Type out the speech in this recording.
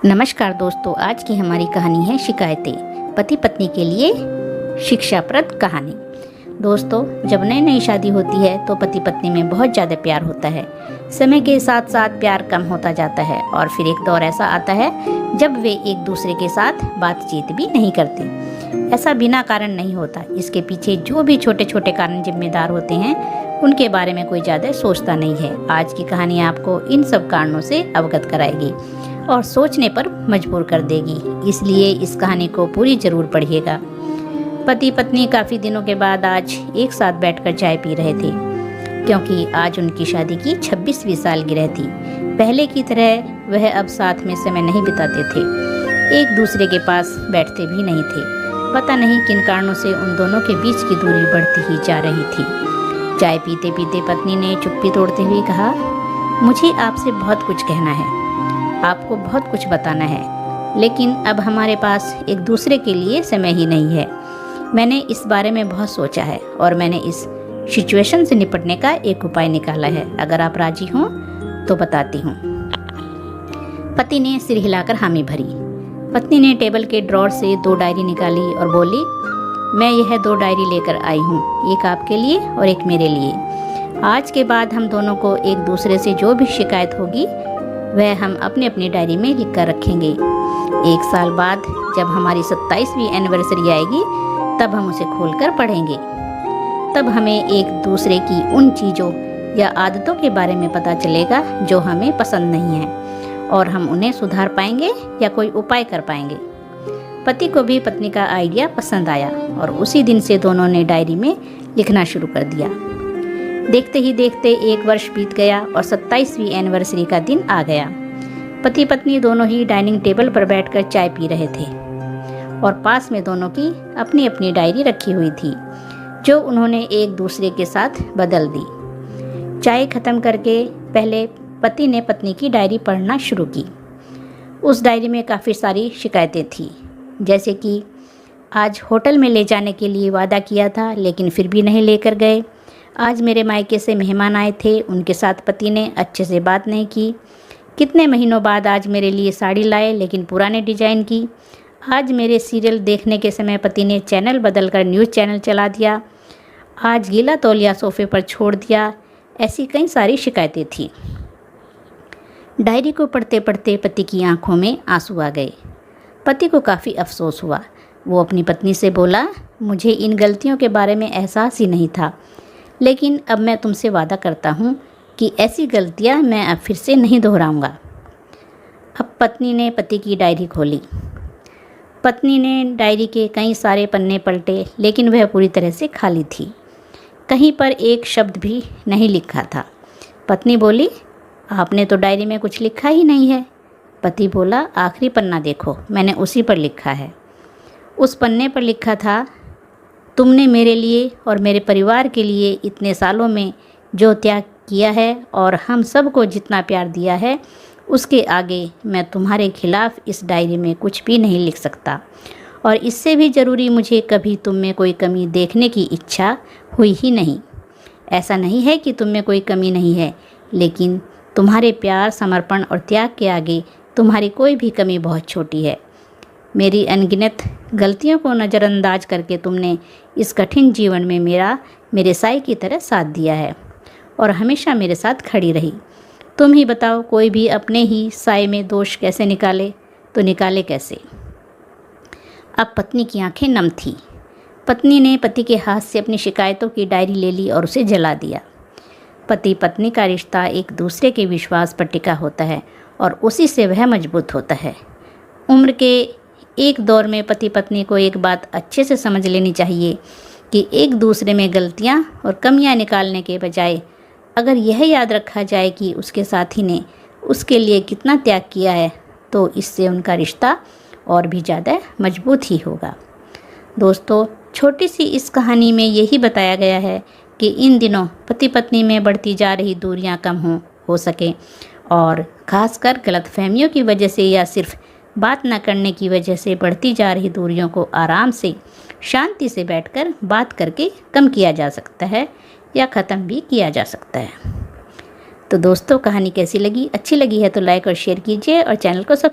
नमस्कार दोस्तों, आज की हमारी कहानी है शिकायतें, पति पत्नी के लिए शिक्षाप्रद कहानी। दोस्तों, जब नई नई शादी होती है तो पति पत्नी में बहुत ज़्यादा प्यार होता है। समय के साथ साथ प्यार कम होता जाता है और फिर एक दौर ऐसा आता है जब वे एक दूसरे के साथ बातचीत भी नहीं करते। ऐसा बिना कारण नहीं होता, इसके पीछे जो भी छोटे छोटे कारण जिम्मेदार होते हैं उनके बारे में कोई ज़्यादा सोचता नहीं है। आज की कहानी आपको इन सब कारणों से अवगत कराएगी और सोचने पर मजबूर कर देगी, इसलिए इस कहानी को पूरी जरूर पढ़िएगा। पति पत्नी काफ़ी दिनों के बाद आज एक साथ बैठकर चाय पी रहे थे, क्योंकि आज उनकी शादी की 26वीं सालगिरह थी। पहले की तरह वह अब साथ में समय नहीं बिताते थे, एक दूसरे के पास बैठते भी नहीं थे। पता नहीं किन कारणों से उन दोनों के बीच की दूरी बढ़ती ही जा रही थी। चाय पीते पीते पत्नी ने चुप्पी तोड़ते हुए कहा, मुझे आपसे बहुत कुछ कहना है, आपको बहुत कुछ बताना है, लेकिन अब हमारे पास एक दूसरे के लिए समय ही नहीं है। मैंने इस बारे में बहुत सोचा है और मैंने इस सिचुएशन से निपटने का एक उपाय निकाला है। अगर आप राजी हों तो बताती हूँ। पति ने सिर हिलाकर हामी भरी। पत्नी ने टेबल के ड्रॉर से 2 डायरी निकाली और बोली, मैं यह 2 डायरी लेकर आई हूँ, एक आपके लिए और एक मेरे लिए। आज के बाद हम दोनों को एक दूसरे से जो भी शिकायत होगी वह हम अपनी अपनी डायरी में लिख कर रखेंगे। 1 साल बाद जब हमारी 27वीं एनिवर्सरी आएगी तब हम उसे खोलकर पढ़ेंगे। तब हमें एक दूसरे की उन चीज़ों या आदतों के बारे में पता चलेगा जो हमें पसंद नहीं है, और हम उन्हें सुधार पाएंगे या कोई उपाय कर पाएंगे। पति को भी पत्नी का आइडिया पसंद आया और उसी दिन से दोनों ने डायरी में लिखना शुरू कर दिया। देखते ही देखते 1 वर्ष बीत गया और 27वीं एनिवर्सरी का दिन आ गया। पति पत्नी दोनों ही डाइनिंग टेबल पर बैठकर चाय पी रहे थे और पास में दोनों की अपनी अपनी डायरी रखी हुई थी, जो उन्होंने एक दूसरे के साथ बदल दी। चाय खत्म करके पहले पति ने पत्नी की डायरी पढ़ना शुरू की। उस डायरी में काफ़ी सारी शिकायतें थी, जैसे कि आज होटल में ले जाने के लिए वादा किया था लेकिन फिर भी नहीं लेकर गए। आज मेरे मायके से मेहमान आए थे, उनके साथ पति ने अच्छे से बात नहीं की। कितने महीनों बाद आज मेरे लिए साड़ी लाए लेकिन पुराने डिजाइन की। आज मेरे सीरियल देखने के समय पति ने चैनल बदलकर न्यूज़ चैनल चला दिया। आज गीला तौलिया सोफे पर छोड़ दिया। ऐसी कई सारी शिकायतें थी। डायरी को पढ़ते पढ़ते पति की आंखों में आंसू आ गए। पति को काफ़ी अफसोस हुआ। वो अपनी पत्नी से बोला, मुझे इन गलतियों के बारे में एहसास ही नहीं था, लेकिन अब मैं तुमसे वादा करता हूँ कि ऐसी गलतियाँ मैं अब फिर से नहीं दोहराऊंगा। अब पत्नी ने पति की डायरी खोली। पत्नी ने डायरी के कई सारे पन्ने पलटे, लेकिन वह पूरी तरह से खाली थी। कहीं पर एक शब्द भी नहीं लिखा था। पत्नी बोली, आपने तो डायरी में कुछ लिखा ही नहीं है। पति बोला, आखिरी पन्ना देखो, मैंने उसी पर लिखा है। उस पन्ने पर लिखा था, तुमने मेरे लिए और मेरे परिवार के लिए इतने सालों में जो त्याग किया है और हम सबको जितना प्यार दिया है, उसके आगे मैं तुम्हारे खिलाफ इस डायरी में कुछ भी नहीं लिख सकता। और इससे भी ज़रूरी, मुझे कभी तुम में कोई कमी देखने की इच्छा हुई ही नहीं। ऐसा नहीं है कि तुम में कोई कमी नहीं है, लेकिन तुम्हारे प्यार, समर्पण और त्याग के आगे तुम्हारी कोई भी कमी बहुत छोटी है। मेरी अनगिनत गलतियों को नज़रअंदाज करके तुमने इस कठिन जीवन में मेरे साई की तरह साथ दिया है और हमेशा मेरे साथ खड़ी रही। तुम ही बताओ, कोई भी अपने ही साए में दोष कैसे निकाले, तो निकाले कैसे। अब पत्नी की आंखें नम थीं। पत्नी ने पति के हाथ से अपनी शिकायतों की डायरी ले ली और उसे जला दिया। पति पत्नी का रिश्ता एक दूसरे के विश्वास पर टिका होता है और उसी से वह मजबूत होता है। उम्र के एक दौर में पति पत्नी को एक बात अच्छे से समझ लेनी चाहिए कि एक दूसरे में गलतियां और कमियां निकालने के बजाय अगर यह याद रखा जाए कि उसके साथी ने उसके लिए कितना त्याग किया है, तो इससे उनका रिश्ता और भी ज़्यादा मजबूत ही होगा। दोस्तों, छोटी सी इस कहानी में यही बताया गया है कि इन दिनों पति पत्नी में बढ़ती जा रही दूरियां कम हो सके, और ख़ासकर गलतफहमियों की वजह से या सिर्फ बात न करने की वजह से बढ़ती जा रही दूरियों को आराम से, शांति से बैठकर बात करके कम किया जा सकता है या ख़त्म भी किया जा सकता है। तो दोस्तों, कहानी कैसी लगी? अच्छी लगी है तो लाइक और शेयर कीजिए और चैनल को सब्सक्राइब